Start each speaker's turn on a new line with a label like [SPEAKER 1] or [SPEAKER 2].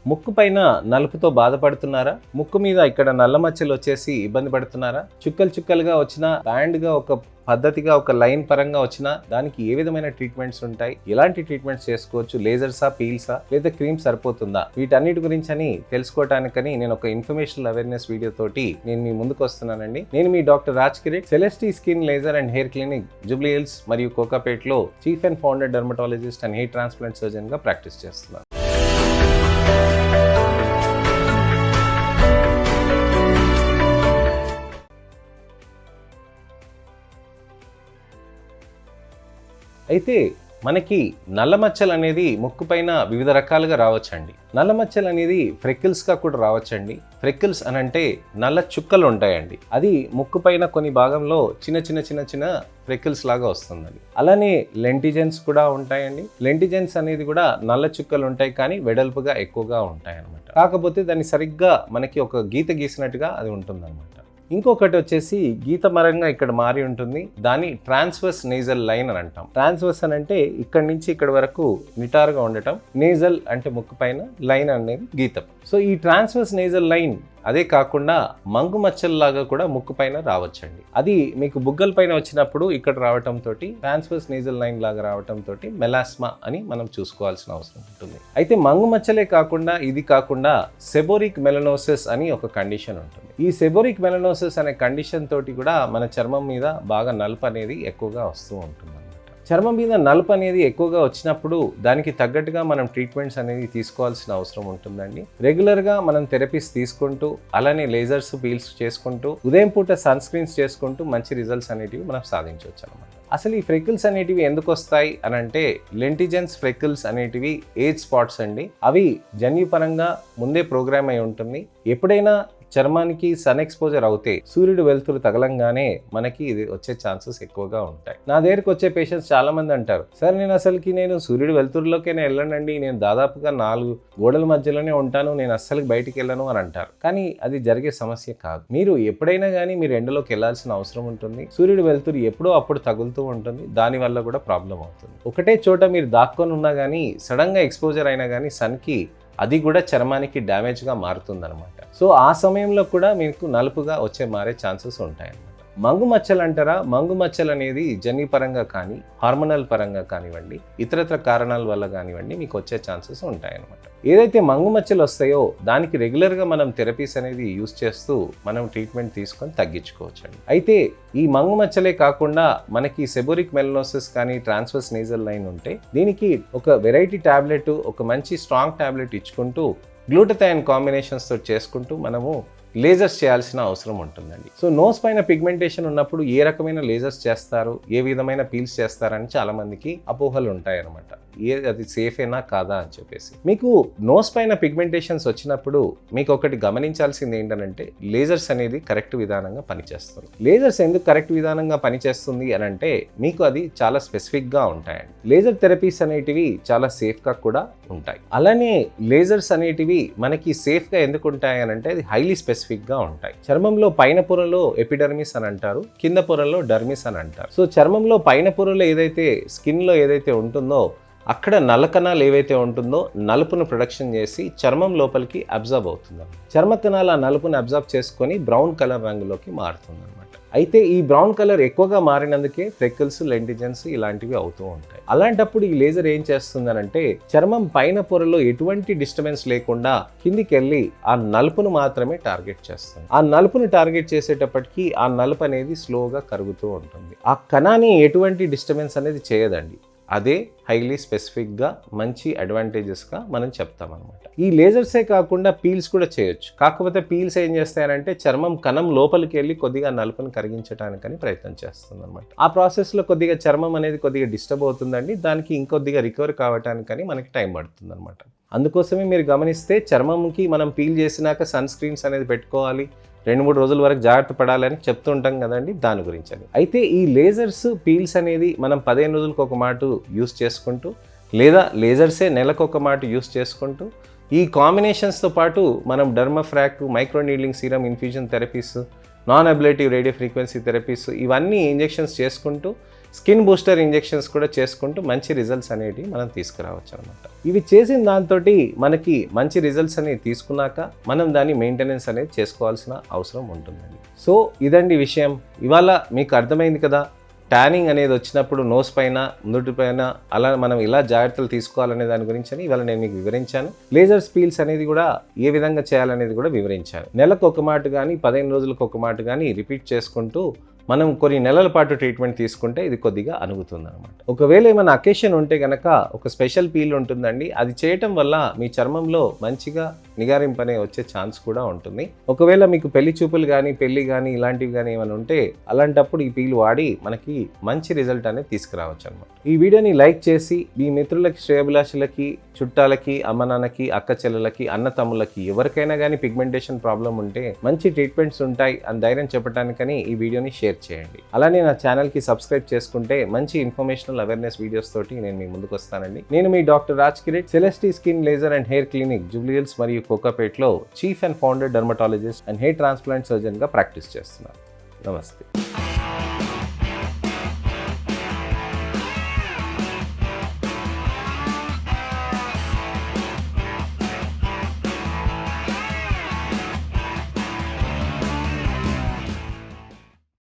[SPEAKER 1] ముక్కు పైన నలుపుతో బాధపడుతున్నారా? ముక్కు మీద ఇక్కడ నల్ల మచ్చలు వచ్చేసి ఇబ్బంది పడుతున్నారా? చుక్కలు చుక్కలుగా వచ్చినా, బ్యాండ్గా ఒక పద్ధతిగా ఒక లైన్ పరంగా వచ్చినా దానికి ఏ విధమైన ట్రీట్మెంట్స్ ఉంటాయి, ఎలాంటి ట్రీట్మెంట్స్ చేసుకోవచ్చు, లేజర్సా, పీల్సా లేదా క్రీమ్ సరిపోతుందా, వీటన్నిటి గురించి అని తెలుసుకోవటానికని నేను ఒక ఇన్ఫర్మేషనల్ అవేర్నెస్ వీడియో తోటి నేను మీ ముందుకు వస్తున్నానండి. నేను మీ doctor Raj Kireet, Celesty skin laser and hair clinic, Jubilee Hills మరియు కోకాపేట్లో chief and founder dermatologist and hair transplant surgeon గా ప్రాక్టీస్ చేస్తున్నాను. అయితే మనకి నల్ల మచ్చలు అనేది ముక్కు పైన వివిధ రకాలుగా రావచ్చండి. నల్ల మచ్చలు అనేది ఫ్రెకిల్స్గా కూడా రావచ్చండి. ఫ్రెకిల్స్ అని అంటే నల్ల చుక్కలు ఉంటాయండి. అది ముక్కు పైన కొన్ని భాగంలో చిన్న ఫ్రెకిల్స్ లాగా వస్తుందండి. అలానే లెంటిజెన్స్ కూడా ఉంటాయండి. లెంటిజెన్స్ అనేది కూడా నల్ల చుక్కలు ఉంటాయి, కానీ వెడల్పుగా ఎక్కువగా ఉంటాయి అన్నమాట. కాకపోతే దాన్ని సరిగ్గా మనకి ఒక గీత గీసినట్టుగా అది ఉంటుందన్నమాట. ఇంకొకటి వచ్చేసి గీత మరంగా ఇక్కడ మారి ఉంటుంది. దాన్ని ట్రాన్స్వర్స్ నేజల్ లైన్ అని అంటాం. ట్రాన్స్వర్స్ అని అంటే ఇక్కడి నుంచి ఇక్కడ వరకు నిటారుగా ఉండటం, నేజల్ అంటే ముక్కు పైన, లైన్ అనేది గీతం. సో ఈ ట్రాన్స్వర్స్ నేజల్ లైన్ అదే కాకుండా మంగు మచ్చల్లాగా కూడా ముక్కు పైన రావచ్చండి. అది మీకు బుగ్గల పైన వచ్చినప్పుడు ఇక్కడ రావటంతో ట్రాన్స్వర్స్ నేజల్ లైన్ లాగా రావటంతో మెలాస్మా అని మనం చూసుకోవాల్సిన అవసరం ఉంటుంది. అయితే మంగు మచ్చలే కాకుండా ఇది కాకుండా సెబోరిక్ మెలనోసిస్ అని ఒక కండిషన్ ఉంటుంది. ఈ సెబోరిక్ మెలనోసిస్ అనే కండిషన్ తోటి కూడా మన చర్మం మీద బాగా నలుపు అనేది ఎక్కువగా వస్తూ ఉంటుంది. చర్మం మీద నలుపు అనేది ఎక్కువగా వచ్చినప్పుడు దానికి తగ్గట్టుగా మనం ట్రీట్మెంట్స్ అనేది తీసుకోవాల్సిన అవసరం ఉంటుందండి. రెగ్యులర్గా మనం థెరపీస్ తీసుకుంటూ, అలానే లేజర్స్, పీల్స్ చేసుకుంటూ, ఉదయం పూట సన్ స్క్రీన్స్ చేసుకుంటూ మంచి రిజల్ట్స్ అనేటివి మనం సాధించవచ్చు అనమాట. అసలు ఈ ఫ్రెకిల్స్ అనేటివి ఎందుకు వస్తాయి అని అంటే, లెంటిజెన్స్ ఫ్రెకిల్స్ అనేటివి ఏజ్ స్పాట్స్ అండి. అవి జన్యుపరంగా ముందే ప్రోగ్రామ్ అయి ఉంటుంది. ఎప్పుడైనా చర్మానికి సన్ ఎక్స్పోజర్ అవుతే, సూర్యుడు వెలుతురు తగలంగానే మనకి ఇది వచ్చే ఛాన్సెస్ ఎక్కువగా ఉంటాయి. నా దగ్గరికి వచ్చే పేషెంట్స్ చాలా మంది అంటారు, సార్ నేను సూర్యుడు వెలుతురులోకేనే వెళ్ళనండి, నేను దాదాపుగా 4 గోడల మధ్యలోనే ఉంటాను, నేను అస్సలు బయటికి వెళ్ళను అని అంటారు. కానీ అది జరిగే సమస్య కాదు. మీరు ఎప్పుడైనా కానీ మీరు ఎండలోకి వెళ్ళాల్సిన అవసరం ఉంటుంది. సూర్యుడు వెలుతురు ఎప్పుడో అప్పుడు తగులుతూ ఉంటుంది, దానివల్ల కూడా ప్రాబ్లం అవుతుంది. ఒకటే చోట మీరు దాక్కొని ఉన్నా కానీ సడన్ గా ఎక్స్పోజర్ అయినా కానీ సన్కి, అది కూడా చర్మానికి డ్యామేజ్గా మారుతుందన్నమాట. సో ఆ సమయంలో కూడా మీకు నలుపుగా మారే ఛాన్సెస్ ఉంటాయన్నమాట. మంగు మచ్చలు అంటారా? మంగు మచ్చలు అనేది జన్యుపరంగా కానీ, హార్మోనల్ పరంగా కానివ్వండి, ఇతరత్ర కారణాల వల్ల కానివ్వండి మీకు వచ్చే ఛాన్సెస్ ఉంటాయన్నమాట. ఏదైతే మంగు మచ్చలు వస్తాయో దానికి రెగ్యులర్గా మనం థెరపీస్ అనేది యూస్ చేస్తూ మనం ట్రీట్మెంట్ తీసుకొని తగ్గించుకోవచ్చండి. అయితే ఈ మంగు మచ్చలే కాకుండా మనకి సెబోరిక్ మెలనోసిస్ కానీ, ట్రాన్స్వర్స్ నేజల్ లైన్ ఉంటే దీనికి ఒక వెరైటీ టాబ్లెట్, ఒక మంచి స్ట్రాంగ్ టాబ్లెట్ ఇచ్చుకుంటూ, గ్లూటథైన్ కాంబినేషన్స్ తో చేసుకుంటూ మనము లేజర్స్ చేయాల్సిన అవసరం ఉంటుందండి. సో నోస్ పైన పిగ్మెంటేషన్ ఉన్నప్పుడు ఏ రకమైన లేజర్స్ చేస్తారు, ఏ విధమైన పీల్స్ చేస్తారని చాలా మందికి అపోహలు ఉంటాయి అన్నమాట. అది సేఫేనా కాదా అని చెప్పేసి. మీకు నోస్ పైన పిగ్మెంటేషన్స్ వచ్చినప్పుడు మీకు ఒకటి గమనించాల్సింది ఏంటంటే, లేజర్స్ అనేది కరెక్ట్ విధానంగా పనిచేస్తుంది. లేజర్స్ ఎందుకు కరెక్ట్ విధానంగా పనిచేస్తుంది అని అంటే, మీకు అది చాలా స్పెసిఫిక్గా ఉంటాయండి. లేజర్ థెరపీస్ అనేటివి చాలా సేఫ్గా కూడా ఉంటాయి. అలానే లేజర్స్ అనేటివి మనకి సేఫ్గా ఎందుకు ఉంటాయి అని అంటే, అది హైలీ స్పెసిఫిక్గా ఉంటాయి. చర్మంలో పైన పొరలో ఎపిడర్మిస్ అని అంటారు, కింద పొరలో డర్మిస్ అని అంటారు. సో చర్మంలో పైన పొరలో ఏదైతే స్కిన్లో ఏదైతే ఉంటుందో అక్కడ నల్ల కణాలు ఏవైతే ఉంటుందో నలుపును ప్రొడక్షన్ చేసి చర్మం లోపలికి అబ్జర్బ్ అవుతుంది. చర్మ కణాలు ఆ నలుపును అబ్జర్బ్ చేసుకొని బ్రౌన్ కలర్ రంగులోకి మారుతుంది అనమాట. అయితే ఈ బ్రౌన్ కలర్ ఎక్కువగా మారినందుకే ఫ్రెకిల్స్, లెంటిజెన్స్ ఇలాంటివి అవుతూ ఉంటాయి. అలాంటప్పుడు ఈ లేజర్ ఏం చేస్తుందనంటే, చర్మం పైన పొరలో ఎటువంటి డిస్టర్బెన్స్ లేకుండా కిందికి వెళ్ళి ఆ నలుపును మాత్రమే టార్గెట్ చేస్తుంది. ఆ నలుపును టార్గెట్ చేసేటప్పటికి ఆ నలుపు అనేది స్లోగా కరుగుతూ ఉంటుంది. ఆ కణాన్ని ఎటువంటి డిస్టర్బెన్స్ అనేది చేయదండి. అదే హైలీ స్పెసిఫిక్గా మంచి అడ్వాంటేజెస్గా మనం చెప్తామన్నమాట. ఈ లేజర్సే కాకుండా పీల్స్ కూడా చేయొచ్చు. కాకపోతే పీల్స్ ఏం చేస్తాయంటే చర్మం కణం లోపలికి వెళ్ళి కొద్దిగా నలుపుని కరిగించడానికని ప్రయత్నం చేస్తుంది అనమాట. ఆ ప్రాసెస్లో కొద్దిగా చర్మం అనేది కొద్దిగా డిస్టర్బ్ అవుతుందండి. దానికి ఇంకొద్దిగా రికవర్ కావడానికని మనకి టైం పడుతుంది అనమాట. అందుకోసమే మీరు గమనిస్తే చర్మంకి మనం పీల్ చేసినాక సన్ స్క్రీన్స్ అనేది పెట్టుకోవాలి, 2-3 రోజుల వరకు జాగ్రత్త పడాలని చెప్తుంటాం కదండి, దాని గురించి అని. అయితే ఈ లేజర్స్, పీల్స్ అనేది మనం 15 రోజులకు ఒక మాట యూస్ చేసుకుంటూ, లేదా లేజర్సే నెలకు ఒక మాట యూస్ చేసుకుంటూ, ఈ కాంబినేషన్స్తో పాటు మనం Dermafrac, micro needling serum infusion therapies, non ablative radio frequency therapies, ఇవన్నీ ఇంజెక్షన్స్ చేసుకుంటూ స్కిన్ బూస్టర్ ఇంజెక్షన్స్ కూడా చేసుకుంటూ మంచి రిజల్ట్స్ అనేవి మనం తీసుకురావచ్చు అనమాట. ఇవి చేసిన దాంతో మనకి మంచి రిజల్ట్స్ అనేవి తీసుకున్నాక మనం దాని మెయింటెనెన్స్ అనేది చేసుకోవాల్సిన అవసరం ఉంటుందండి. సో ఇదండి విషయం. ఇవాళ మీకు అర్థమైంది కదా, ట్యానింగ్ అనేది వచ్చినప్పుడు నోస్ పైన, నుదుటి పైన అలా మనం ఇలా జాగ్రత్తలు తీసుకోవాలనే దాని గురించి అని ఇవాళ నేను మీకు వివరించాను. లేజర్ స్పీల్స్ అనేది కూడా ఏ విధంగా చేయాలనేది కూడా వివరించాను. నెలకు ఒక మాట కానీ 15 రోజులకు ఒక మాట కానీ రిపీట్ చేసుకుంటూ మనం కొన్ని నెలల పాటు ట్రీట్మెంట్ తీసుకుంటే ఇది కొద్దిగా అనుగుతుంది అనమాట. ఒకవేళ ఏమైనా అకేషన్ ఉంటే కనుక ఒక స్పెషల్ పీల్ ఉంటుందండి. అది చేయటం వల్ల మీ చర్మంలో మంచిగా నిగారింపు అనే వచ్చే ఛాన్స్ కూడా ఉంటుంది. ఒకవేళ మీకు పెళ్లి చూపులు కానీ పెళ్లి కానీ ఇలాంటివి కానీ ఏమైనా ఉంటే అలాంటప్పుడు ఈ పీల్ వాడి మనకి మంచి రిజల్ట్ అనేది తీసుకురావచ్చు అనమాట. ఈ వీడియోని లైక్ చేసి మీ మిత్రులకి, శ్రేయోభిలాషులకి, చుట్టాలకి, అమ్మ నాన్నకి, అక్క చెల్లెలకి, అన్న తమ్ములకి ఎవరికైనా కానీ పిగ్మెంటేషన్ ప్రాబ్లం ఉంటే మంచి ట్రీట్మెంట్స్ ఉంటాయి అని ధైర్యం చెప్పడానికని ఈ వీడియోని షేర్ చేయండి. అలానే నా ఛానల్కి సబ్స్క్రైబ్ చేసుకుంటే మంచి ఇన్ఫర్మేషనల్ అవేర్నెస్ వీడియోస్ తోటి నేను మీ ముందుకు వస్తానండి. నేను మీ doctor Raj Kireet, Celesty skin laser and hair clinic, Jubilee Hills మరియు కోకాపేట్లో chief and founder dermatologist and hair transplant సర్జన్గా ప్రాక్టీస్ చేస్తున్నాను. నమస్తే.